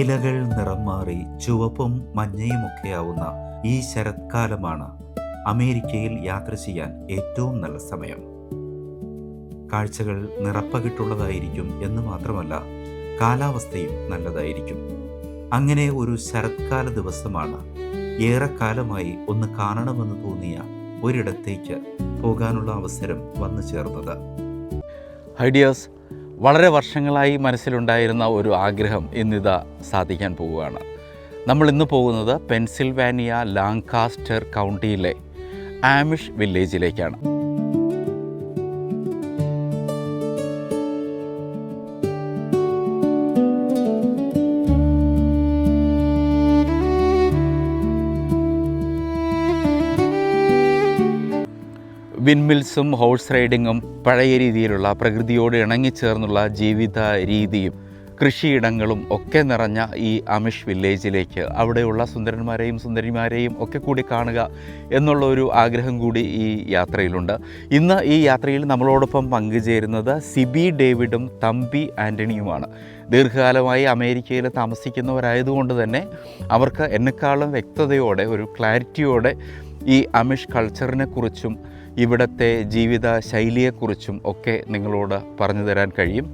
ഇലകൾ നിറം മാറി ചുവപ്പും മഞ്ഞയുമൊക്കെയാവുന്ന ഈ ശരത്കാലമാണ് അമേരിക്കയിൽ യാത്ര ചെയ്യാൻ ഏറ്റവും നല്ല സമയം. കാഴ്ചകൾ നിറപ്പകിട്ടുള്ളതായിരിക്കും എന്ന് മാത്രമല്ല, കാലാവസ്ഥയും നല്ലതായിരിക്കും. അങ്ങനെ ഒരു ശരത്കാല ദിവസമാണ് ഏറെക്കാലമായി ഒന്ന് കാണണമെന്ന് തോന്നിയ ഒരിടത്തേക്ക് പോകാനുള്ള അവസരം വന്നു ചേർന്നത്. ഐഡിയാസ് വളരെ വർഷങ്ങളായി മനസ്സിലുണ്ടായിരുന്ന ഒരു ആഗ്രഹം ഇന്നിതാ സാധിക്കാൻ പോവുകയാണ്. നമ്മൾ ഇന്ന് പോകുന്നത് പെൻസിൽവാനിയ ലാങ്കാസ്റ്റർ കൗണ്ടിയിലെ ആമിഷ് വില്ലേജിലേക്കാണ്. വിൻമിൽസും ഹോഴ്സ് റൈഡിങ്ങും പഴയ രീതിയിലുള്ള പ്രകൃതിയോട് ഇണങ്ങിച്ചേർന്നുള്ള ജീവിത രീതിയും കൃഷിയിടങ്ങളും ഒക്കെ നിറഞ്ഞ ഈ അമിഷ് വില്ലേജിലേക്ക് അവിടെയുള്ള സുന്ദരന്മാരെയും സുന്ദരിമാരെയും ഒക്കെ കൂടി കാണുക എന്നുള്ള ഒരു ആഗ്രഹം കൂടി ഈ യാത്രയിലുണ്ട്. ഇന്ന് ഈ യാത്രയിൽ നമ്മളോടൊപ്പം പങ്കുചേരുന്നത് സിബി ഡേവിഡും തമ്പി ആൻ്റണിയുമാണ്. ദീർഘകാലമായി അമേരിക്കയിൽ താമസിക്കുന്നവരായതുകൊണ്ട് തന്നെ അവർക്ക് എന്നെക്കാളും വ്യക്തതയോടെ, ഒരു ക്ലാരിറ്റിയോടെ ഈ അമിഷ് കൾച്ചറിനെ കുറിച്ചും ഇവിടുത്തെ ജീവിത ശൈലിയെക്കുറിച്ചും ഒക്കെ നിങ്ങളോട് പറഞ്ഞു തരാൻ കഴിയും.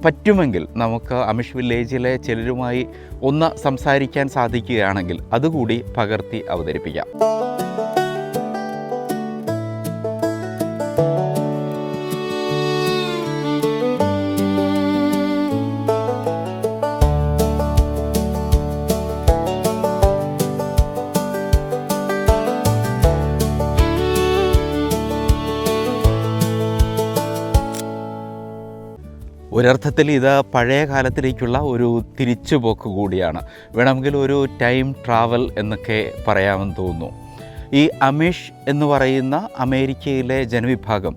പറ്റുമെങ്കിൽ നമുക്ക് അമിഷ് വില്ലേജിലെ ചിലരുമായി ഒന്ന് സംസാരിക്കാൻ സാധിക്കുകയാണെങ്കിൽ അതുകൂടി പകർത്തി അവതരിപ്പിക്കാം. ഒരർത്ഥത്തിൽ ഇത് പഴയ കാലത്തിലേക്കുള്ള ഒരു തിരിച്ചുപോക്ക് കൂടിയാണ്. വേണമെങ്കിൽ ഒരു ടൈം ട്രാവൽ എന്നൊക്കെ പറയാമെന്ന് തോന്നുന്നു. ഈ അമിഷ് എന്ന് പറയുന്ന അമേരിക്കയിലെ ജനവിഭാഗം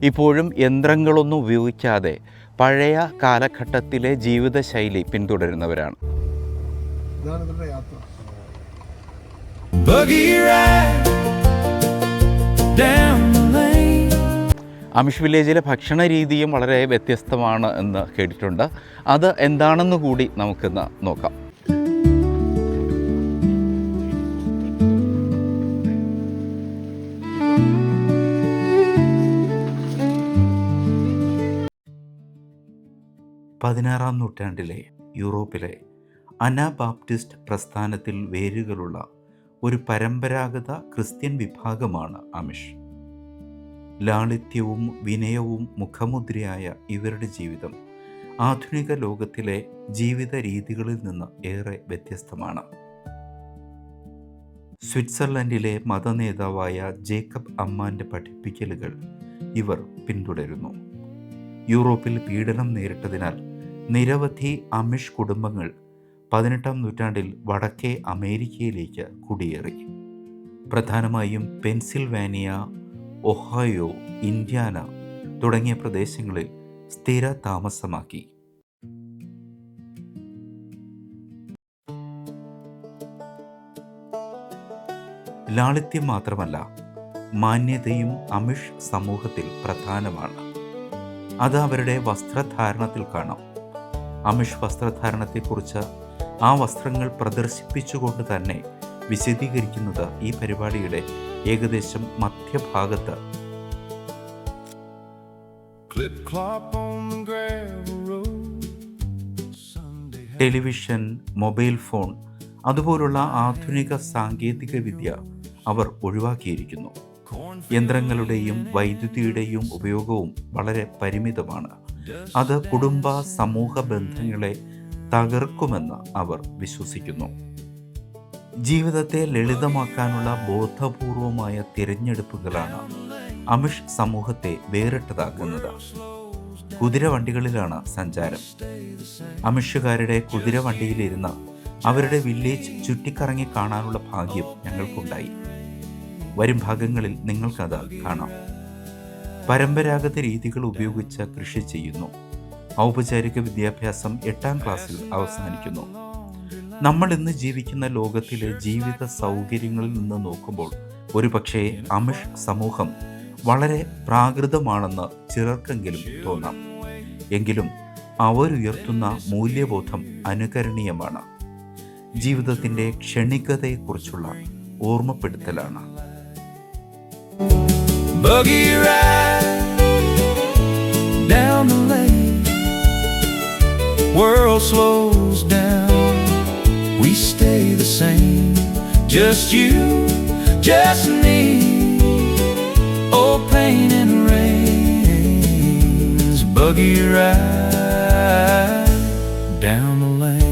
ഇപ്പോഴും യന്ത്രങ്ങളൊന്നും ഉപയോഗിക്കാതെ പഴയ കാലഘട്ടത്തിലെ ജീവിതശൈലി പിന്തുടരുന്നവരാണ്. അമിഷ് വില്ലേജിലെ ഭക്ഷണ രീതിയും വളരെ വ്യത്യസ്തമാണ് എന്ന് കേട്ടിട്ടുണ്ട്. അത് എന്താണെന്ന് കൂടി നമുക്കിന്ന് നോക്കാം. പതിനാറാം നൂറ്റാണ്ടിലെ യൂറോപ്പിലെ അനാബാപ്റ്റിസ്റ്റ് പ്രസ്ഥാനത്തിൽ വേരുകളുള്ള ഒരു പരമ്പരാഗത ക്രിസ്ത്യൻ വിഭാഗമാണ് അമിഷ്. ലാളിത്യവും വിനയവും മുഖമുദ്രയായ ഇവരുടെ ജീവിതം ആധുനിക ലോകത്തിലെ ജീവിത രീതികളിൽ നിന്ന് ഏറെ വ്യത്യസ്തമാണ്. സ്വിറ്റ്സർലൻഡിലെ മതനേതാവായ ജേക്കബ് അമ്മാൻ്റെ പഠിപ്പിക്കലുകൾ ഇവർ പിന്തുടരുന്നു. യൂറോപ്പിൽ പീഡനം നേരിട്ടതിനാൽ നിരവധി അമിഷ് കുടുംബങ്ങൾ 18-ാം നൂറ്റാണ്ടിൽ വടക്കേ അമേരിക്കയിലേക്ക് കുടിയേറി. പ്രധാനമായും പെൻസിൽവാനിയ, ഒഹായോ, ഇൻഡ്യാന തുടങ്ങിയ പ്രദേശങ്ങളിൽ സ്ഥിര താമസമാക്കി. ലാളിത്യം മാത്രമല്ല, മാന്യതയും അമിഷ് സമൂഹത്തിൽ പ്രധാനമാണ്. അത് അവരുടെ വസ്ത്രധാരണത്തിൽ കാണാം. അമിഷ് വസ്ത്രധാരണത്തെക്കുറിച്ച് ആ വസ്ത്രങ്ങൾ പ്രദർശിപ്പിച്ചുകൊണ്ട് തന്നെ വിശദീകരിക്കുന്നത് ഈ പരിപാടിയുടെ ഏകദേശം മധ്യഭാഗത്ത്. ടെലിവിഷൻ, മൊബൈൽ ഫോൺ അതുപോലുള്ള ആധുനിക സാങ്കേതിക വിദ്യ അവർ ഒഴിവാക്കിയിരിക്കുന്നു. യന്ത്രങ്ങളുടെയും വൈദ്യുതിയുടെയും ഉപയോഗവും വളരെ പരിമിതമാണ്. അത് കുടുംബ സമൂഹ ബന്ധങ്ങളെ തകർക്കുമെന്ന് അവർ വിശ്വസിക്കുന്നു. ജീവിതത്തെ ലളിതമാക്കാനുള്ള ബോധപൂർവമായ തിരഞ്ഞെടുപ്പുകളാണ് അമിഷ് സമൂഹത്തെ വേറിട്ടതാക്കുന്നത്. കുതിരവണ്ടികളിലാണ് സഞ്ചാരം. അമിഷുകാരുടെ കുതിരവണ്ടിയിലിരുന്ന് അവരുടെ വില്ലേജ് ചുറ്റിക്കറങ്ങി കാണാനുള്ള ഭാഗ്യം ഞങ്ങൾക്കുണ്ടായി. വരും ഭാഗങ്ങളിൽ നിങ്ങൾക്കത് കാണാം. പരമ്പരാഗത രീതികൾ ഉപയോഗിച്ച് കൃഷി ചെയ്യുന്നു. ഔപചാരിക വിദ്യാഭ്യാസം 8-ാം ക്ലാസ്സിൽ അവസാനിക്കുന്നു. നമ്മൾ ഇന്ന് ജീവിക്കുന്ന ലോകത്തിലെ ജീവിത സൗകര്യങ്ങളിൽ നിന്ന് നോക്കുമ്പോൾ ഒരുപക്ഷേ അമിഷ് സമൂഹം വളരെ പ്രാകൃതമാണെന്ന് ചിലർക്കെങ്കിലും തോന്നാം. എങ്കിലും അവരുയർത്തുന്ന മൂല്യബോധം അനുകരണീയമാണ്. ജീവിതത്തിൻ്റെ ക്ഷണികതയെക്കുറിച്ചുള്ള ഓർമ്മപ്പെടുത്തലാണ്. Buggy ride down the lane, world slows down, we stay the same, just you, just me, oh pain and rains, buggy ride down the lane.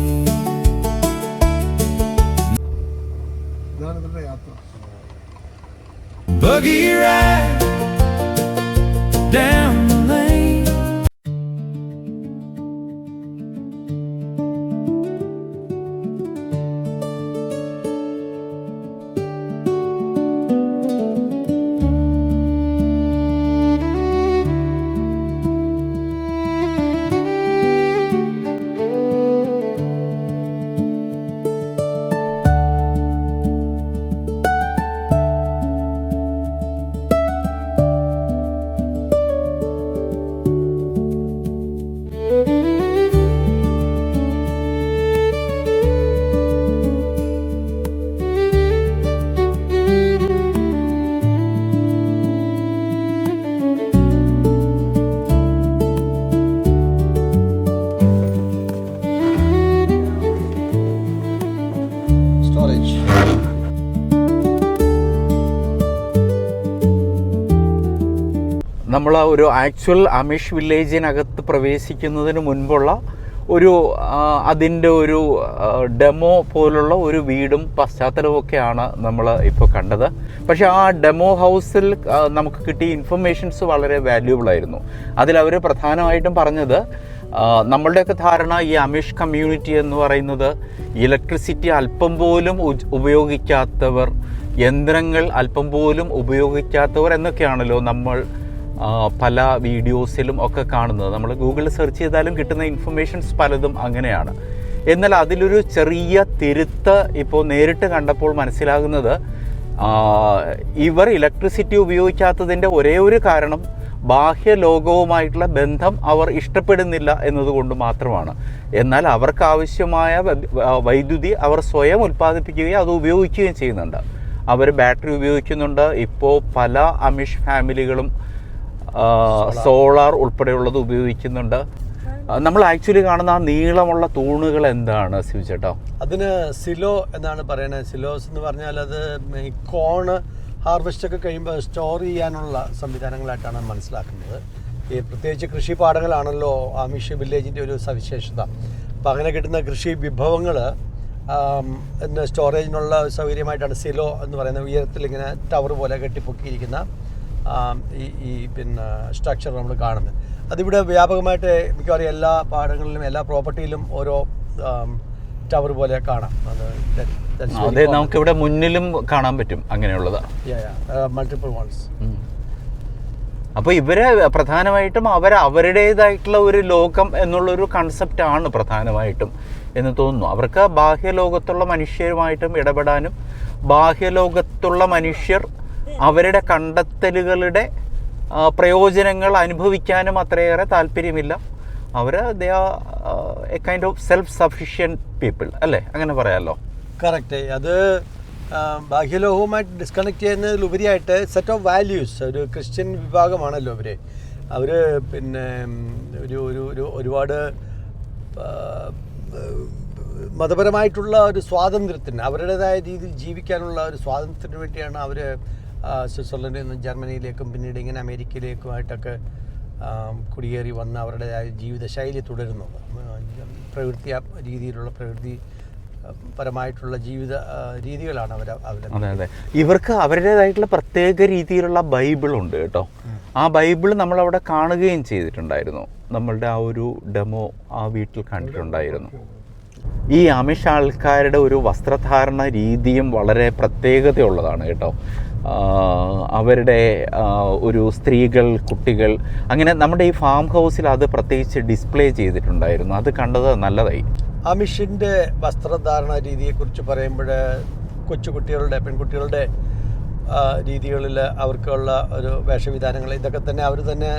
Buggy ride down the lane. നമ്മൾ ഒരു ആക്ച്വൽ അമിഷ് വില്ലേജിനകത്ത് പ്രവേശിക്കുന്നതിന് മുൻപുള്ള ഒരു അതിൻ്റെ ഒരു demo പോലുള്ള ഒരു വീടും പശ്ചാത്തലമൊക്കെയാണ് നമ്മൾ ഇപ്പോൾ കണ്ടത്. പക്ഷേ ആ ഡെമോ ഹൗസിൽ നമുക്ക് കിട്ടിയ ഇൻഫർമേഷൻസ് വളരെ വാല്യുബിൾ ആയിരുന്നു. അതിലവർ പ്രധാനമായിട്ടും പറഞ്ഞത്, നമ്മളുടെയൊക്കെ ധാരണ ഈ അമിഷ് കമ്മ്യൂണിറ്റി എന്ന് പറയുന്നത് ഇലക്ട്രിസിറ്റി അല്പം പോലും ഉപയോഗിക്കാത്തവർ, യന്ത്രങ്ങൾ അല്പം പോലും ഉപയോഗിക്കാത്തവർ എന്നൊക്കെയാണല്ലോ നമ്മൾ പല വീഡിയോസിലും ഒക്കെ കാണുന്നത്. നമ്മൾ ഗൂഗിളിൽ സെർച്ച് ചെയ്താലും കിട്ടുന്ന ഇൻഫർമേഷൻസ് പലതും അങ്ങനെയാണ്. എന്നാൽ അതിലൊരു ചെറിയ തിരുത്ത് ഇപ്പോൾ നേരിട്ട് കണ്ടപ്പോൾ മനസ്സിലാകുന്നത്, ഇവർ ഇലക്ട്രിസിറ്റി ഉപയോഗിക്കാത്തതിൻ്റെ ഒരേ ഒരു കാരണം ബാഹ്യ ലോകവുമായിട്ടുള്ള ബന്ധം അവർ ഇഷ്ടപ്പെടുന്നില്ല എന്നതുകൊണ്ട് മാത്രമാണ്. എന്നാൽ അവർക്ക് ആവശ്യമായ വൈദ്യുതി അവർ സ്വയം ഉൽപ്പാദിപ്പിക്കുകയും അത് ഉപയോഗിക്കുകയും ചെയ്യുന്നുണ്ട്. അവർ ബാറ്ററി ഉപയോഗിക്കുന്നുണ്ട്. ഇപ്പോൾ പല അമിഷ് ഫാമിലികളും സോളാർ ഉൾപ്പെടെയുള്ളത് ഉപയോഗിക്കുന്നുണ്ട്. നമ്മൾ ആക്ച്വലി കാണുന്ന ആ നീളമുള്ള തൂണുകൾ എന്താണ് ശിവ ചേട്ടാ? അതിന് സിലോ എന്നാണ് പറയുന്നത്. സിലോസ് എന്ന് പറഞ്ഞാൽ അത് ഈ കോണ് ഹാർവെസ്റ്റ് ഒക്കെ കഴിയുമ്പോൾ സ്റ്റോർ ചെയ്യാനുള്ള സംവിധാനങ്ങളായിട്ടാണ് മനസ്സിലാക്കുന്നത്. ഈ പ്രത്യേകിച്ച് കൃഷിപ്പാടങ്ങളാണല്ലോ അമിഷ് വില്ലേജിൻ്റെ ഒരു സവിശേഷത. അപ്പം അങ്ങനെ കിട്ടുന്ന കൃഷി വിഭവങ്ങൾ സ്റ്റോറേജിനുള്ള സൗകര്യമായിട്ടാണ് സിലോ എന്ന് പറയുന്നത്. ഉയരത്തിൽ ഇങ്ങനെ ടവർ പോലെ കെട്ടിപ്പൊക്കിയിരിക്കുന്ന ഈ പിന്നെ സ്ട്രക്ചർ നമ്മൾ കാണുന്നത്. അതിവിടെ വ്യാപകമായിട്ട് മിക്കവാറും എല്ലാ പാടങ്ങളിലും എല്ലാ പ്രോപ്പർട്ടിയിലും ഓരോ ടവർ പോലെ കാണാം. അതെ, നമുക്കിവിടെ മുന്നിലും കാണാൻ പറ്റും അങ്ങനെയുള്ളത്, മൾട്ടിപ്പിൾ വൺസ്. അപ്പോൾ ഇവര് പ്രധാനമായിട്ടും അവരുടേതായിട്ടുള്ള ഒരു ലോകം എന്നുള്ളൊരു കൺസെപ്റ്റാണ് പ്രധാനമായിട്ടും എന്ന് തോന്നുന്നു. അവർക്ക് ബാഹ്യലോകത്തുള്ള മനുഷ്യരുമായിട്ടും ഇടപെടാനും ബാഹ്യലോകത്തുള്ള മനുഷ്യർ അവരുടെ കണ്ടെത്തലുകളുടെ പ്രയോജനങ്ങൾ അനുഭവിക്കാനും അത്രയേറെ താല്പര്യമില്ല. അവർ they are a kind of self sufficient people അല്ലേ, അങ്ങനെ പറയാമല്ലോ? കറക്റ്റ്. അത് ബാഹ്യലോകവുമായിട്ട് ഡിസ്കണക്ട് ചെയ്യുന്നതിലുപരിയായിട്ട് സെറ്റ് ഓഫ് വാല്യൂസ്, ഒരു ക്രിസ്ത്യൻ വിഭാഗമാണല്ലോ അവർ പിന്നെ ഒരുപാട് മതപരമായിട്ടുള്ള ഒരു സ്വാതന്ത്ര്യത്തിന്, അവരുടേതായ രീതിയിൽ ജീവിക്കാനുള്ള ഒരു സ്വാതന്ത്ര്യത്തിന് വേണ്ടിയാണ് അവർ സ്വിറ്റ്സർലൻഡിൽ നിന്ന് ജർമ്മനിയിലേക്കും പിന്നീട് ഇങ്ങനെ അമേരിക്കയിലേക്കുമായിട്ടൊക്കെ കുടിയേറി വന്ന് അവരുടേതായ ജീവിതശൈലി തുടരുന്നത്. പ്രകൃതി പരമായിട്ടുള്ള ജീവിത രീതികളാണ് അവർ. അതെ, ഇവർക്ക് അവരുടേതായിട്ടുള്ള പ്രത്യേക രീതിയിലുള്ള ബൈബിളുണ്ട് കേട്ടോ. ആ ബൈബിൾ നമ്മളവിടെ കാണുകയും ചെയ്തിട്ടുണ്ടായിരുന്നു. നമ്മളുടെ ആ ഒരു ഡെമോ ആ വീട്ടിൽ കണ്ടിട്ടുണ്ടായിരുന്നു. ഈ അമിഷ് ആൾക്കാരുടെ ഒരു വസ്ത്രധാരണ രീതിയും വളരെ പ്രത്യേകതയുള്ളതാണ് കേട്ടോ. അവരുടെ ഒരു സ്ത്രീകൾ, കുട്ടികൾ, അങ്ങനെ നമ്മുടെ ഈ ഫാം ഹൗസിൽ അത് പ്രത്യേകിച്ച് ഡിസ്പ്ലേ ചെയ്തിട്ടുണ്ടായിരുന്നു. അത് കണ്ടത് നല്ലതായി. അമിഷിൻ്റെ വസ്ത്രധാരണ രീതിയെക്കുറിച്ച് പറയുമ്പോൾ കൊച്ചുകുട്ടികളുടെ, പെൺകുട്ടികളുടെ രീതികളിൽ അവർക്കുള്ള ഒരു വേഷവിധാനങ്ങൾ, ഇതൊക്കെ തന്നെ അവർ തന്നെ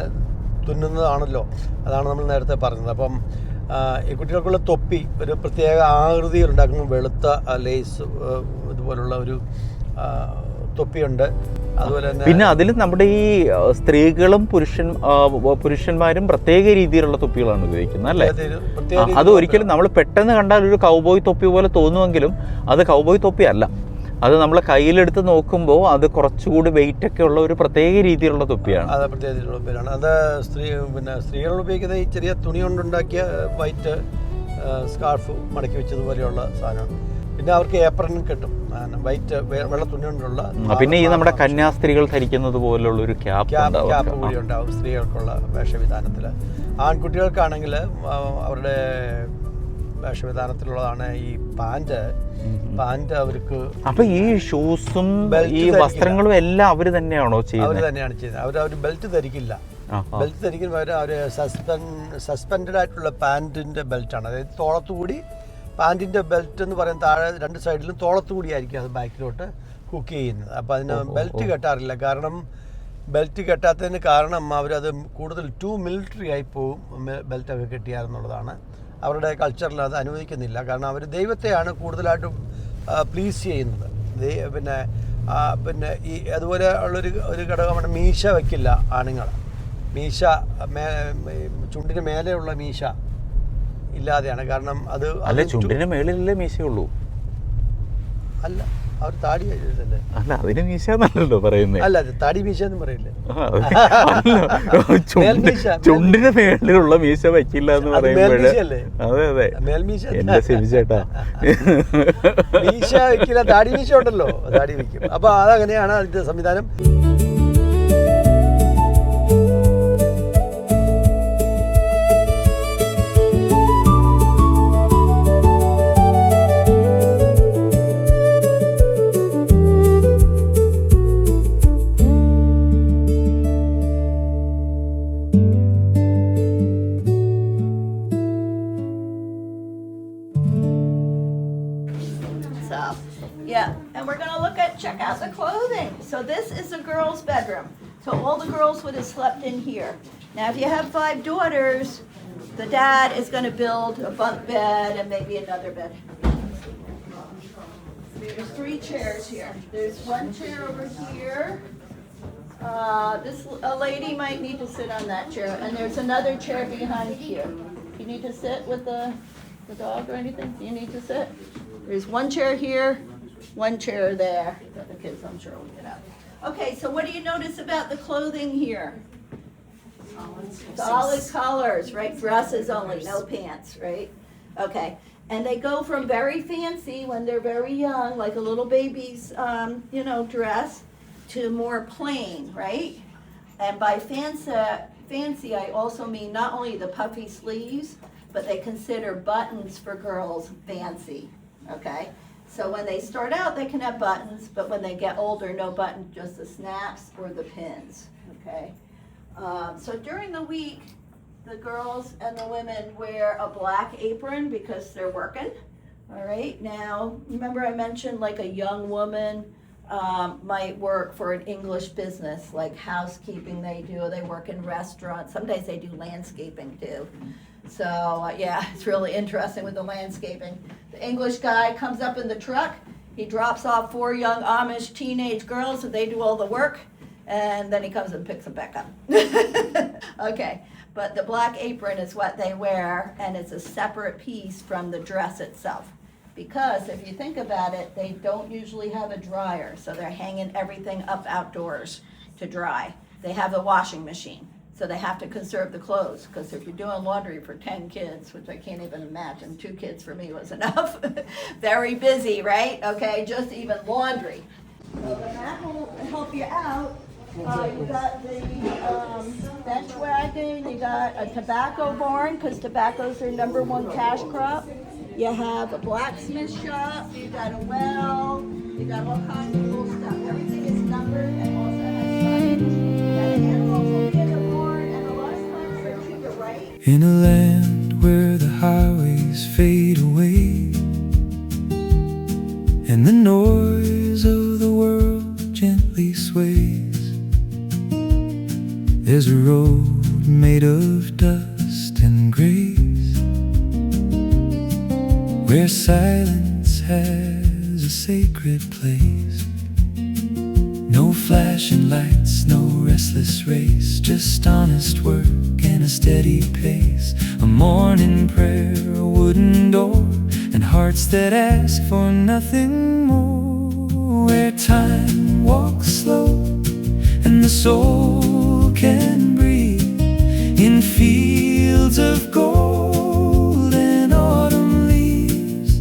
തുന്നുന്നതാണല്ലോ. അതാണ് നമ്മൾ നേരത്തെ പറഞ്ഞത്. അപ്പം ഈ കുട്ടികൾക്കുള്ള തൊപ്പി ഒരു പ്രത്യേക ആകൃതിയിൽ ഉണ്ടാക്കുമ്പോൾ വെളുത്ത ലേസ് ഇതുപോലുള്ള ഒരു തൊപ്പിയുണ്ട്. അതുപോലെ തന്നെ പിന്നെ അതിൽ നമ്മുടെ ഈ സ്ത്രീകളും പുരുഷന്മാരും പ്രത്യേക രീതിയിലുള്ള തൊപ്പികളാണ് ഉപയോഗിക്കുന്നത് അല്ലേ? അത് ഒരിക്കലും നമ്മൾ പെട്ടെന്ന് കണ്ടാൽ ഒരു കൗബോയ് തൊപ്പി പോലെ തോന്നുമെങ്കിലും അത് കൗബോയ് തൊപ്പി അല്ല. അത് നമ്മൾ കയ്യിലെടുത്ത് നോക്കുമ്പോൾ അത് കുറച്ചുകൂടി വെയിറ്റ് ഒക്കെ ഉള്ള ഒരു പ്രത്യേക രീതിയിലുള്ള തൊപ്പിയാണ്. അത് പ്രത്യേക രീതിയിലുള്ള തൊപ്പിയാണ്. അത് സ്ത്രീകൾ ഉപയോഗിക്കുന്ന ഈ ചെറിയ തുണി കൊണ്ടുണ്ടാക്കിയ വൈറ്റ് സ്കാർഫ് മടക്കി വെച്ചതുപോലെയുള്ള സാധനമാണ്. പിന്നെ അവർക്ക് ഏപ്രനും കിട്ടും, വൈറ്റ് വെള്ള തുണി കൊണ്ടുള്ള. പിന്നെ ഈ നമ്മുടെ കന്യാസ്ത്രീകൾ ധരിക്കുന്നത് പോലുള്ള ഒരു ക്യാപ്പ് കൂടി ഉണ്ടാവും സ്ത്രീകൾക്കുള്ള വേഷവിധാനത്തിൽ. ആൺകുട്ടികൾക്കാണെങ്കിൽ അവരുടെ വേഷവിധാനത്തിലുള്ളതാണ് ഈ പാൻറ് അവർക്ക്. അപ്പൊ ഈ ഷൂസും ഈ വസ്ത്രങ്ങളും എല്ലാം അവർ തന്നെയാണോ ചെയ്യുന്നത്? അവർ തന്നെയാണ് ചെയ്യുന്നത്. അവർ ബെൽറ്റ് ധരിക്കില്ല. ബെൽറ്റ് ധരിക്കുമ്പോൾ അവർ സസ്പെൻഡഡ് ആയിട്ടുള്ള പാൻറ്റിൻ്റെ ബെൽറ്റാണ്. അതായത് തോളത്തുകൂടി പാൻറ്റിൻ്റെ ബെൽറ്റ് എന്ന് പറയുന്നത് താഴെ രണ്ട് സൈഡിലും തോളത്തുകൂടി ആയിരിക്കും അത് ബാക്കിലോട്ട് ഹുക്ക് ചെയ്യുന്നത്. അപ്പോൾ അതിന് ബെൽറ്റ് കെട്ടാറില്ല. കാരണം ബെൽറ്റ് കെട്ടാത്തതിന് കാരണം അവരത് കൂടുതൽ ടു മിലിറ്ററി ആയി പോവും ബെൽറ്റൊക്കെ കെട്ടിയാലെന്നുള്ളതാണ്. അവരുടെ കൾച്ചറിൽ അത് അനുവദിക്കുന്നില്ല. കാരണം അവർ ദൈവത്തെയാണ് കൂടുതലായിട്ടും പ്ലീസ് ചെയ്യുന്നത്. പിന്നെ ഈ അതുപോലെ ഒരു ഘടകമാണ് മീശ വയ്ക്കില്ല ആണുങ്ങൾ. മീശ ചുണ്ടിന് മേലെയുള്ള മീശ ഇല്ലാതെയാണ്. കാരണം അത് അല്ല, ചുണ്ടിന് മേളിലല്ലേ മീശയുള്ളൂ? അല്ല, അവർ താടി കഴിച്ചല്ലേ? അല്ല, അതിന് മീശ എന്നല്ലോ പറയുന്നത്. അല്ല, താടി മീശ എന്ന് പറയില്ലേ? ചുണ്ടിന് മേളിലുള്ള മീശ വയ്ക്കില്ല എന്ന് പറയുമ്പോഴേ. അതെ അതെ, എന്റെ സിബിച്ചേട്ടാ, മീശ വയ്ക്കില്ല, താടി മീശ ഉണ്ടല്ലോ, താടി വയ്ക്കും. അപ്പൊ അതങ്ങനെയാണ് അതിന്റെ സംവിധാനം. Check out the clothing. So this is a girl's bedroom. So all the girls would have slept in here. Now if you have 5 daughters, the dad is going to build a bunk bed and maybe another bed. There's 3 chairs here. There's 1 chair over here. A lady might need to sit on that chair, and there's another chair behind here. You need to sit with the dog or anything? Do you need to sit? There's 1 chair here. 1 chair there that the kids, I'm sure, will get out. Okay, so what do you notice about the clothing here? Solid colors, right? Dresses only, no pants, right? Okay, and they go from very fancy when they're very young, like a little baby's, dress, to more plain, right? And by fancy, I also mean not only the puffy sleeves, but they consider buttons for girls fancy, okay? So when they start out, they can have buttons, but when they get older, no buttons, just the snaps or the pins, okay? So during the week, the girls and the women wear a black apron because they're working, all right? Now, remember I mentioned like a young woman might work for an English business, like housekeeping they work in restaurants, sometimes they do landscaping too. So it's really interesting with the landscaping. The English guy comes up in the truck, he drops off 4 young Amish teenage girls, and they do all the work, and then he comes and picks them back up. Okay, but the black apron is what they wear, and it's a separate piece from the dress itself. Because if you think about it, they don't usually have a dryer, so they're hanging everything up outdoors to dry. They have a washing machine. So they have to conserve the clothes, because if you're doing laundry for 10 kids, which I can't even imagine, 2 kids for me was enough. Very busy, right? Okay, just even laundry. So then that will help you out. You got the bench wagon, you got a tobacco barn, because tobacco's their #1 cash crop. You have a blacksmith shop, you got a well, you got all kinds of cool stuff. Everything is numbered and also has signs. In a land where the highways fade away and the noise of the world gently sways, there's a road road made of dust and grace, where silence has a sacred place. No flashing lights, no restless race, just honest work and a steady pace. A morning prayer, a wooden door, and hearts that ask for nothing more. Where time walks slow and the soul can breathe in fields of gold and autumn leaves.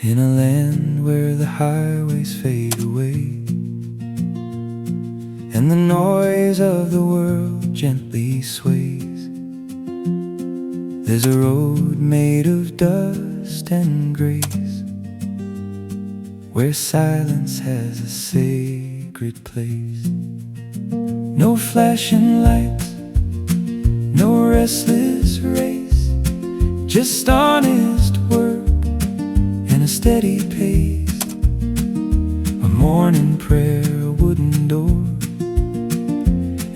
In a land where the highways fade away and the noise of the world gently sways, there's a road made of dust and grace, where silence has a sacred place. No flashing lights, no restless race, just honest work and a steady pace. A morning prayer, a wooden door,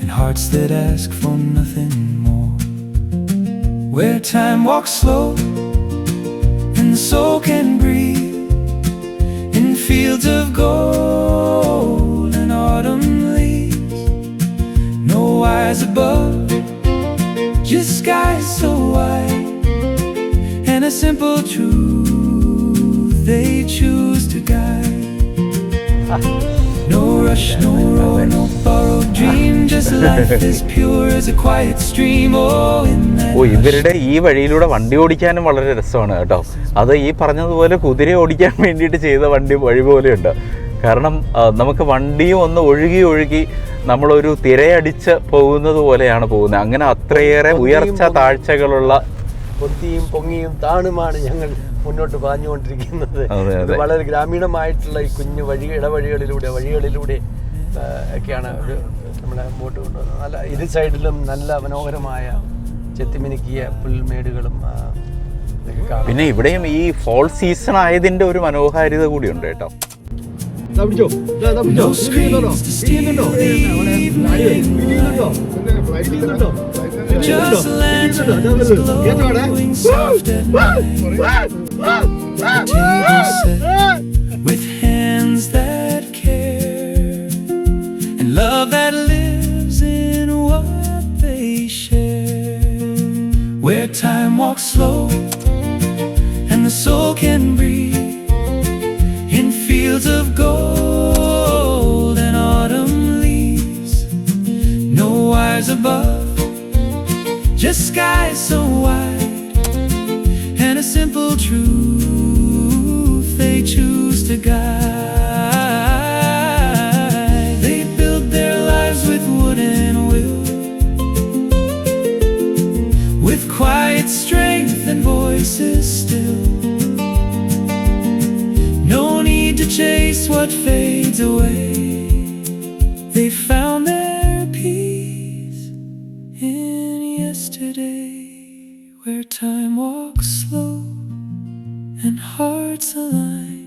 and hearts that ask for nothing more. Where time walks slow and the soul can breathe in fields of gold and autumn leaves. No eyes above, just skies so wide, and a simple truth they choose to guide. No rush, no road, no borrowed dream. Just life as pure as a quiet stream. Oh, in that ഇവരുടെ ഈ വഴിയിലൂടെ വണ്ടി ഓടിക്കാനും വളരെ രസമാണ് കേട്ടോ. അത് ഈ പറഞ്ഞതുപോലെ കുതിര ഓടിക്കാൻ വേണ്ടിയിട്ട് ചെയ്ത വഴി പോലെയുണ്ട്. കാരണം നമുക്ക് വണ്ടിയും ഒന്ന് ഒഴുകി നമ്മളൊരു തിരയടിച്ച് പോകുന്നത് പോലെയാണ് പോകുന്നത്. അങ്ങനെ അത്രയേറെ ഉയർച്ച താഴ്ചകളുള്ള പൊത്തിയും പൊങ്ങിയും താണുമാണ് ഞങ്ങൾ മുന്നോട്ട് പാഞ്ഞുകൊണ്ടിരിക്കുന്നത്. വളരെ ഗ്രാമീണമായിട്ടുള്ള ഈ കുഞ്ഞു വഴികളിലൂടെ ഒക്കെയാണ് ഒരു നമ്മളെ മുമ്പോട്ട് കൊണ്ടുവന്നത്. നല്ല ഇരു സൈഡിലും നല്ല മനോഹരമായ ചെത്തിമിനുക്കിയ പുൽമേടുകളും ഒക്കെ കാണാം. പിന്നെ ഇവിടെയും ഈ ഫോൾ സീസൺ ആയതിന്റെ ഒരു മനോഹാരിത കൂടിയുണ്ട് കേട്ടോ. no screens to steal the evening. Just lanterns glowing soft at night. The table set with hands that care and love that lives in what they share. Where time walks slow and the soul can breathe in fields of gold and autumn leaves. No wires above, just skies so wide, and a simple truth they choose to guide. They build their lives with wood and will, with quiet strength and voices still. No need to chase what fades away. They found their peace in yesterday, where time walks slow and hearts align.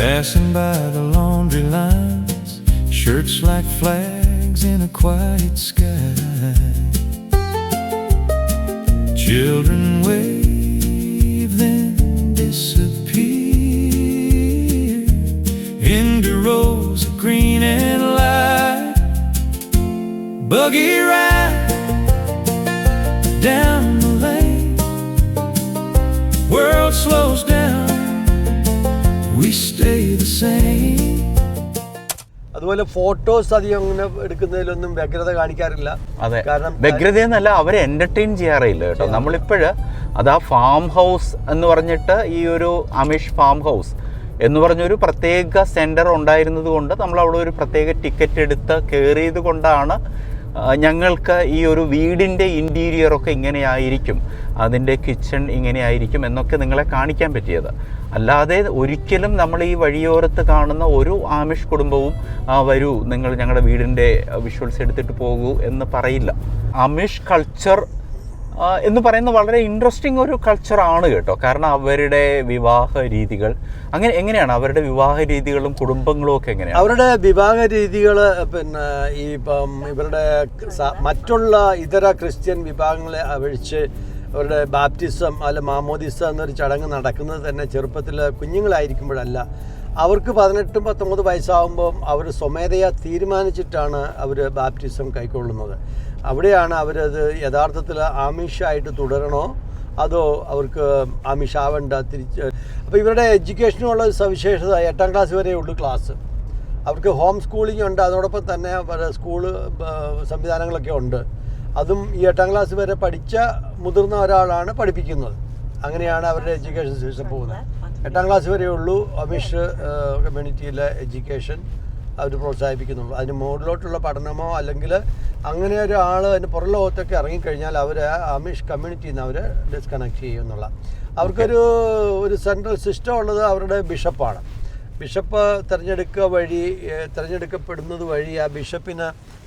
Passing by the laundry lines, shirts like flags in a quiet sky. Children wave, then disappear into rows of green and light. Buggy ride down the lane, world slows down, we stay the same. അതുപോലെ photos അധികം അങ്ങനെ എടുക്കുന്നതിലൊന്നും വ്യഗ്രത കാണിക്കാറില്ല. അതെ, കാരണം വ്യഗ്രതയെന്നല്ല, അവരെ entertain ചെയ്യാറില്ല കേട്ടോ. നമ്മളിപ്പോഴ് അത് ആ ഫാം ഹൗസ് എന്ന് പറഞ്ഞിട്ട് ഈ ഒരു അമിഷ് ഫാം ഹൗസ് എന്ന് പറഞ്ഞൊരു പ്രത്യേക സെൻറ്റർ ഉണ്ടായിരുന്നത് കൊണ്ട് നമ്മൾ അവിടെ ഒരു പ്രത്യേക ടിക്കറ്റ് എടുത്ത് കയറിയത് കൊണ്ടാണ് ഞങ്ങൾക്ക് ഈ ഒരു വീടിൻ്റെ ഇൻറ്റീരിയറൊക്കെ ഇങ്ങനെയായിരിക്കും, അതിൻ്റെ കിച്ചൺ ഇങ്ങനെയായിരിക്കും എന്നൊക്കെ നിങ്ങളെ കാണിക്കാൻ പറ്റിയത്. അല്ലാതെ ഒരിക്കലും നമ്മൾ ഈ വഴിയോരത്ത് കാണുന്ന ഒരു ആമിഷ് കുടുംബവും വരൂ നിങ്ങൾ ഞങ്ങളുടെ വീടിൻ്റെ വിഷ്വൽസ് എടുത്തിട്ട് പോകൂ എന്ന് പറയില്ല. ആമിഷ് കൾച്ചർ എന്ന് പറയുന്നത് വളരെ ഇൻട്രസ്റ്റിംഗ് ഒരു കൾച്ചറാണ് കേട്ടോ. കാരണം അവരുടെ വിവാഹ രീതികൾ എങ്ങനെയാണ്, അവരുടെ വിവാഹ രീതികളും കുടുംബങ്ങളും ഒക്കെ എങ്ങനെയാണ്? അവരുടെ വിവാഹ രീതികൾ പിന്നെ ഈ ഇവരുടെ മറ്റുള്ള ഇതര ക്രിസ്ത്യൻ വിഭാഗങ്ങളെ അപേക്ഷിച്ച് അവരുടെ ബാപ്റ്റിസം അല്ല മാമോദിസ എന്നൊരു ചടങ്ങ് നടക്കുന്നത് തന്നെ ചെറുപ്പത്തിൽ കുഞ്ഞുങ്ങളായിരിക്കുമ്പോഴല്ല. അവർക്ക് 18-19 വയസ്സാകുമ്പം അവർ സ്വമേധയാ തീരുമാനിച്ചിട്ടാണ് അവർ ബാപ്റ്റിസം കൈക്കൊള്ളുന്നത്. അവിടെയാണ് അവരത് യഥാർത്ഥത്തിൽ ആമിഷായിട്ട് തുടരണോ അതോ അവർക്ക് ആമിഷാവണ്ട തിരിച്ച്. അപ്പോൾ ഇവരുടെ എഡ്യൂക്കേഷനുള്ള സവിശേഷത 8ാം ക്ലാസ് വരെ ഉള്ളൂ ക്ലാസ്. അവർക്ക് ഹോം സ്കൂളിംഗ് ഉണ്ട്, അതോടൊപ്പം തന്നെ സ്കൂള് സംവിധാനങ്ങളൊക്കെ ഉണ്ട്. അതും ഈ 8ാം ക്ലാസ് വരെ പഠിച്ച മുതിർന്ന ഒരാളാണ് പഠിപ്പിക്കുന്നത്. അങ്ങനെയാണ് അവരുടെ എഡ്യൂക്കേഷൻ സിസ്റ്റം പോകുന്നത്. 8ാം ക്ലാസ് വരെ ഉള്ളൂ അമിഷ് കമ്മ്യൂണിറ്റിയിലെ എഡ്യൂക്കേഷൻ അവർ പ്രോത്സാഹിപ്പിക്കുന്നുള്ളൂ. അതിന് മുകളിലോട്ടുള്ള പഠനമോ അല്ലെങ്കിൽ അങ്ങനെ ഒരാൾ അതിന് പുറം ലോകത്തൊക്കെ ഇറങ്ങിക്കഴിഞ്ഞാൽ അവർ അമിഷ് കമ്മ്യൂണിറ്റിയിൽ നിന്ന് അവർ ഡിസ്കണക്ട് ചെയ്യുന്നുള്ള. അവർക്കൊരു സെൻട്രൽ സിസ്റ്റം ഉള്ളത് അവരുടെ ബിഷപ്പാണ്. ബിഷപ്പ് തിരഞ്ഞെടുക്കപ്പെടുന്നത് വഴി ആ ബിഷപ്പിന്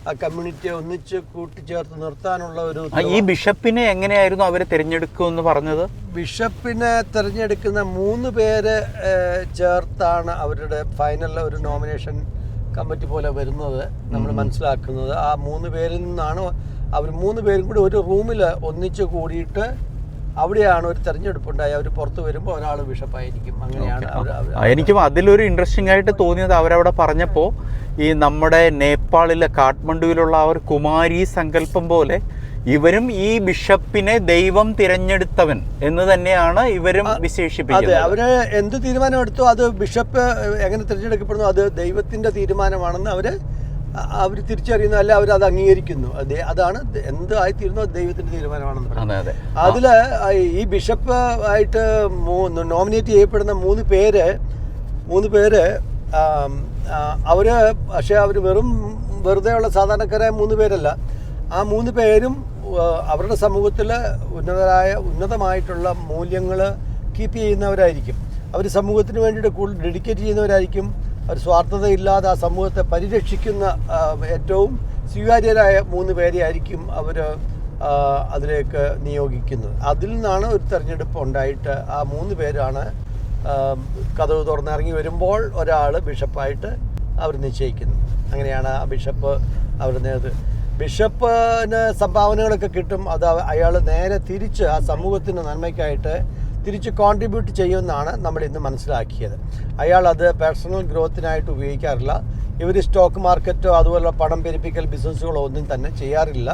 ആ കമ്മ്യൂണിറ്റിയെ ഒന്നിച്ച് കൂട്ടിച്ചേർത്ത് നിർത്താനുള്ള ഒരു. ഈ ബിഷപ്പിനെ എങ്ങനെയായിരുന്നു അവർ തിരഞ്ഞെടുക്കുമെന്ന് പറഞ്ഞത്? ബിഷപ്പിനെ തിരഞ്ഞെടുക്കുന്ന 3 പേര് ചേർത്താണ് അവരുടെ ഫൈനൽ ഒരു നോമിനേഷൻ കമ്മിറ്റി പോലെ വരുന്നത് നമ്മൾ മനസ്സിലാക്കുന്നത്. ആ 3 പേരിൽ നിന്നാണ് അവർ 3 പേരും കൂടി ഒരു റൂമിൽ ഒന്നിച്ച് കൂടിയിട്ട് അവിടെയാണ് ഒരു തെരഞ്ഞെടുപ്പുണ്ടായി. അവർ പുറത്ത് വരുമ്പോൾ ഒരാൾ ബിഷപ്പായിരിക്കും. അങ്ങനെയാണ് എനിക്കും അതിലൊരു ഇൻട്രസ്റ്റിംഗ് ആയിട്ട് തോന്നിയത് അവരവിടെ പറഞ്ഞപ്പോൾ ഈ നമ്മുടെ നേപ്പാളിലെ കാഠ്മണ്ഡുവിലുള്ള ആ ഒരു കുമാരി സങ്കല്പം പോലെ ഇവരും ഈ ബിഷപ്പിനെ ദൈവം തിരഞ്ഞെടുത്തവൻ എന്ന് തന്നെയാണ് ഇവരും അതെ, വിശേഷിപ്പിക്കുന്നത്. അവര് എന്ത് തീരുമാനം എടുത്തോ അത് ബിഷപ്പ് എങ്ങനെ തിരഞ്ഞെടുക്കപ്പെടുന്നു അത് ദൈവത്തിന്റെ തീരുമാനമാണെന്ന് അവർ തിരിച്ചറിയുന്നു, അല്ല അവരത് അംഗീകരിക്കുന്നു. അതാണ് എന്ത് ആയിത്തീരുന്നോ ദൈവത്തിന്റെ തീരുമാനമാണെന്ന് പറയുന്നത്. അതെ. അതില് ഈ ബിഷപ്പ് ആയിട്ട് നോമിനേറ്റ് ചെയ്യപ്പെടുന്ന മൂന്ന് പേര് അവര് പക്ഷെ അവര് വെറുതെയുള്ള സാധാരണക്കാരായ 3 പേരല്ല. ആ 3 പേരും അവരുടെ സമൂഹത്തിൽ ഉന്നതമായിട്ടുള്ള മൂല്യങ്ങൾ കീപ്പ് ചെയ്യുന്നവരായിരിക്കും. അവർ സമൂഹത്തിന് വേണ്ടിയിട്ട് കൂടുതൽ ഡെഡിക്കേറ്റ് ചെയ്യുന്നവരായിരിക്കും. അവർ സ്വാർത്ഥതയില്ലാതെ ആ സമൂഹത്തെ പരിരക്ഷിക്കുന്ന ഏറ്റവും സ്വീകാര്യരായ 3 പേരെയായിരിക്കും അവർ അതിലേക്ക് നിയോഗിക്കുന്നത്. അതിൽ നിന്നാണ് ഒരു തെരഞ്ഞെടുപ്പ് ഉണ്ടായിട്ട് ആ 3 പേരാണ് കതവ് തുറന്നിറങ്ങി വരുമ്പോൾ ഒരാൾ ബിഷപ്പായിട്ട് അവർ നിശ്ചയിക്കുന്നു. അങ്ങനെയാണ് ആ ബിഷപ്പ് അവരുടെ ബിഷപ്പിന് സംഭാവനകളൊക്കെ കിട്ടും. അത് അയാൾ നേരെ തിരിച്ച് ആ സമൂഹത്തിൻ്റെ നന്മയ്ക്കായിട്ട് തിരിച്ച് കോൺട്രിബ്യൂട്ട് ചെയ്യുമെന്നാണ് നമ്മൾ ഇന്ന് മനസ്സിലാക്കിയത്. അയാൾ അത് പേഴ്സണൽ ഗ്രോത്തിനായിട്ട് ഉപയോഗിക്കാറില്ല. ഇവർ സ്റ്റോക്ക് മാർക്കറ്റോ അതുപോലെ പണം പെരുപ്പിക്കൽ ബിസിനസ്സുകളോ ഒന്നും തന്നെ ചെയ്യാറില്ല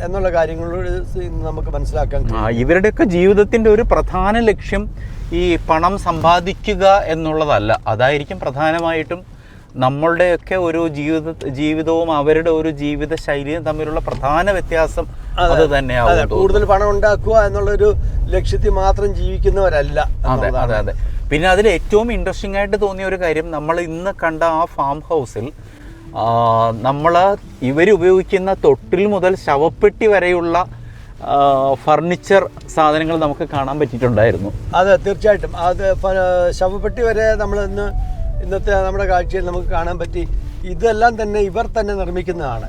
എന്നുള്ള കാര്യങ്ങളോട് നമുക്ക് മനസ്സിലാക്കാൻ കഴിയും. ഇവരുടെയൊക്കെ ജീവിതത്തിൻ്റെ ഒരു പ്രധാന ലക്ഷ്യം ഈ പണം സമ്പാദിക്കുക എന്നുള്ളതല്ല. അതായിരിക്കും പ്രധാനമായിട്ടും നമ്മളുടെയൊക്കെ ഒരു ജീവിതവും അവരുടെ ഒരു ജീവിത ശൈലിയും തമ്മിലുള്ള പ്രധാന വ്യത്യാസം അത് തന്നെയാവും. കൂടുതൽ പണം ഉണ്ടാക്കുക എന്നുള്ളൊരു ലക്ഷ്യത്തിൽ മാത്രം ജീവിക്കുന്നവരല്ല. അതെ. പിന്നെ അതിൽ ഏറ്റവും ഇൻട്രസ്റ്റിംഗ് ആയിട്ട് തോന്നിയ ഒരു കാര്യം, നമ്മൾ ഇന്ന് കണ്ട ആ ഫാം ഹൗസിൽ ഇവർ ഉപയോഗിക്കുന്ന തൊട്ടിൽ മുതൽ ശവപ്പെട്ടി വരെയുള്ള ഫർണിച്ചർ സാധനങ്ങൾ നമുക്ക് കാണാൻ പറ്റിയിട്ടുണ്ടായിരുന്നു. അതെ, തീർച്ചയായിട്ടും. അത് ശവപ്പെട്ടി വരെ ഇന്നത്തെ നമ്മുടെ കാഴ്ചയിൽ നമുക്ക് കാണാൻ പറ്റി. ഇതെല്ലാം തന്നെ ഇവർ തന്നെ നിർമ്മിക്കുന്നതാണ്.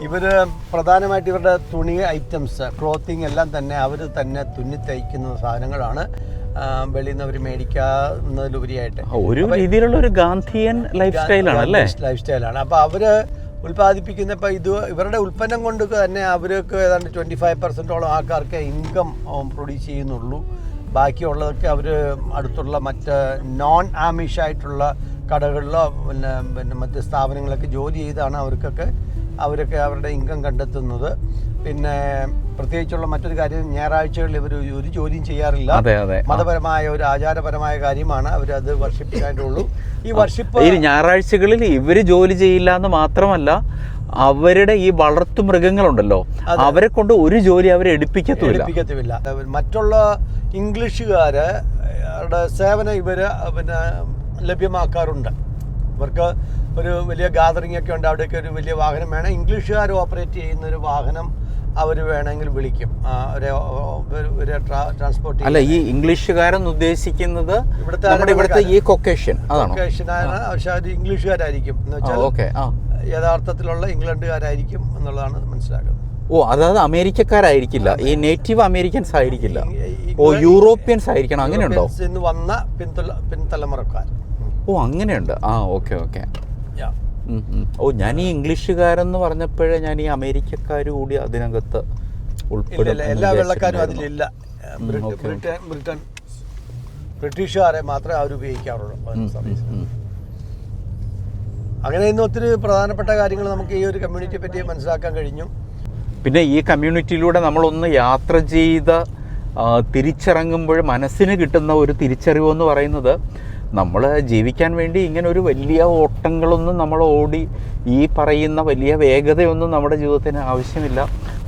ഇവർ പ്രധാനമായിട്ട് ഇവരുടെ തുണി ഐറ്റംസ്, ക്ലോത്തിങ് എല്ലാം തന്നെ അവർ തന്നെ തുന്നി തയ്ക്കുന്ന സാധനങ്ങളാണ് വെളിയിൽ നിന്ന് അവർ മേടിക്കുന്നതിലുപരിയായിട്ട്. ഒരു രീതിയിലുള്ള ഒരു ഗാന്ധിയൻ ലൈഫ് സ്റ്റൈലാണ്. അപ്പോൾ അവർ ഉൽപ്പാദിപ്പിക്കുന്ന ഇവരുടെ ഉൽപ്പന്നം കൊണ്ട് തന്നെ അവർക്ക് ഏതാണ്ട് 25% ആൾക്കാർക്ക് ഇൻകം പ്രൊഡ്യൂസ് ചെയ്യുന്നുള്ളൂ. ബാക്കിയുള്ളതൊക്കെ അവർ അടുത്തുള്ള മറ്റ് നോൺ ആമിഷ് ആയിട്ടുള്ള കടകളിലോ പിന്നെ മറ്റ് സ്ഥാപനങ്ങളൊക്കെ ജോലി ചെയ്താണ് അവരൊക്കെ അവരുടെ ഇൻകം കണ്ടെത്തുന്നത്. പിന്നെ പ്രത്യേകിച്ചുള്ള മറ്റൊരു കാര്യം, ഞായറാഴ്ചകളിൽ ഇവർ ഒരു ജോലിയും ചെയ്യാറില്ല. മതപരമായ ഒരു ആചാരപരമായ കാര്യമാണ് അവരത് വർഷിപ്പിക്കാനുള്ളൂ. ഈ ഞായറാഴ്ചകളിൽ ഇവർ ജോലി ചെയ്യില്ല എന്ന് മാത്രമല്ല, അവരുടെ ഈ വളർത്തു മൃഗങ്ങളുണ്ടല്ലോ അവരെ കൊണ്ട് ഒരു ജോലി അവരെ എടുപ്പിക്കത്തുമില്ല. മറ്റുള്ള ഇംഗ്ലീഷുകാരുടെ സേവനം ഇവര് പിന്നെ ലഭ്യമാക്കാറുണ്ട്. ഇവർക്ക് ഒരു വലിയ ഗാദറിംഗ് ഒക്കെ ഉണ്ട്, അവിടെയൊക്കെ ഒരു വലിയ വാഹനം വേണം. ഇംഗ്ലീഷുകാർ ഓപ്പറേറ്റ് ചെയ്യുന്ന ഒരു വാഹനം അവർ വേണമെങ്കിൽ വിളിക്കും ട്രാൻസ്പോർട്ട്. അല്ല, ഈ ഇംഗ്ലീഷുകാരെന്ന് ഉദ്ദേശിക്കുന്നത് ഇവിടുത്തെ ഈ കൊക്കേഷ്യനാണ്. പക്ഷെ അത് ഇംഗ്ലീഷുകാരായിരിക്കും എന്ന് വെച്ചാൽ യഥാർത്ഥത്തിലുള്ള ഇംഗ്ലണ്ടുകാരായിരിക്കും എന്നുള്ളതാണ് മനസ്സിലാക്കുന്നത്. അതായത് അമേരിക്കക്കാരായിരിക്കില്ല, ഈ നേറ്റീവ് അമേരിക്കൻസ് ആയിരിക്കില്ല, യൂറോപ്യൻസ് ആയിരിക്കണം. അങ്ങനെയുണ്ടോ? ഇന്ന് വന്ന പിൻതലമുറക്കാർ. അങ്ങനെയുണ്ട്. ഓക്കെ. ഞാൻ ഈ ഇംഗ്ലീഷുകാരെന്ന് പറഞ്ഞപ്പോഴേ ഞാൻ ഈ അമേരിക്കക്കാർ കൂടി അതിനകത്ത് ഉൾപ്പെടും. എല്ലാ വെള്ളക്കാരും അതിലില്ല. ബ്രിട്ടീഷുകാരെ മാത്രമേ അവർ ഉപയോഗിക്കാറുള്ളൂ. അങ്ങനെ ഇന്ന് ഒത്തിരി പ്രധാനപ്പെട്ട കാര്യങ്ങൾ നമുക്ക് ഈ ഒരു കമ്മ്യൂണിറ്റിയെ പറ്റി മനസ്സിലാക്കാൻ കഴിഞ്ഞു. പിന്നെ ഈ കമ്മ്യൂണിറ്റിയിലൂടെ നമ്മളൊന്ന് യാത്ര ചെയ്ത് തിരിച്ചിറങ്ങുമ്പോൾ മനസ്സിന് കിട്ടുന്ന ഒരു തിരിച്ചറിവെന്ന് പറയുന്നത്, നമ്മൾ ജീവിക്കാൻ വേണ്ടി ഇങ്ങനെ ഒരു വലിയ ഓട്ടങ്ങളൊന്നും നമ്മൾ ഓടി ഈ പറയുന്ന വലിയ വേഗതയൊന്നും നമ്മുടെ ജീവിതത്തിന് ആവശ്യമില്ല.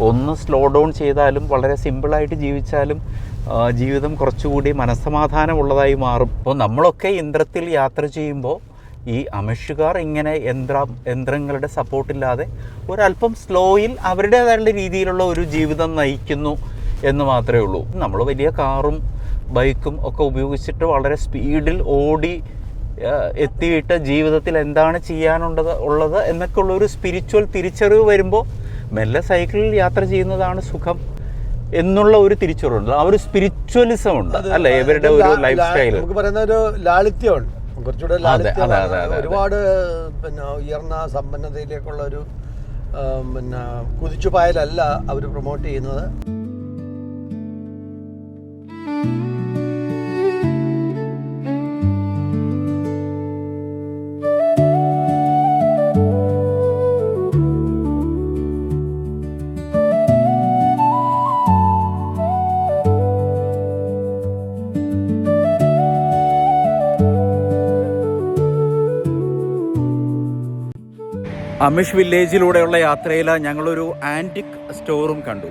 ഒന്ന് സ്ലോ ഡൗൺ ചെയ്താലും വളരെ സിമ്പിളായിട്ട് ജീവിച്ചാലും ജീവിതം കുറച്ചുകൂടി മനസ്സമാധാനമുള്ളതായി മാറും. അപ്പോൾ നമ്മളൊക്കെ യന്ത്രത്തിൽ യാത്ര ചെയ്യുമ്പോൾ ഈ അമിഷുകാർ ഇങ്ങനെ യന്ത്രങ്ങളുടെ സപ്പോർട്ടില്ലാതെ ഒരല്പം സ്ലോയിൽ അവരുടേതായുള്ള രീതിയിലുള്ള ഒരു ജീവിതം നയിക്കുന്നു എന്ന് മാത്രമേ ഉള്ളൂ. നമ്മൾ വലിയ കാറും ബൈക്കും ഒക്കെ ഉപയോഗിച്ചിട്ട് വളരെ സ്പീഡിൽ ഓടി എത്തിയിട്ട് ജീവിതത്തിൽ എന്താണ് ചെയ്യാനുള്ളത് എന്നൊക്കെ ഉള്ളൊരു സ്പിരിച്വൽ തിരിച്ചറിവ് വരുമ്പോൾ മെല്ലെ സൈക്കിളിൽ യാത്ര ചെയ്യുന്നതാണ് സുഖം എന്നുള്ള ഒരു തിരിച്ചറിവുണ്ട്. ആ ഒരു സ്പിരിച്വലിസം ഉണ്ട് അല്ലേ ഇവരുടെ ഒരു ലൈഫ് സ്റ്റൈൽ. നമുക്ക് പറയുന്ന ഒരു ലാളിത്യമുണ്ട്, കുറച്ചുകൂടെ ലാളിത്യം. ഒരുപാട് പിന്നെ ഉയർന്ന സമ്പന്നതയിലേക്കുള്ള ഒരു പിന്നെ കുതിച്ചുപായലല്ല അവർ പ്രൊമോട്ട് ചെയ്യുന്നത്. അമിഷ് വില്ലേജിലൂടെയുള്ള യാത്രയിൽ ഞങ്ങളൊരു ആൻറ്റിക് സ്റ്റോറും കണ്ടു.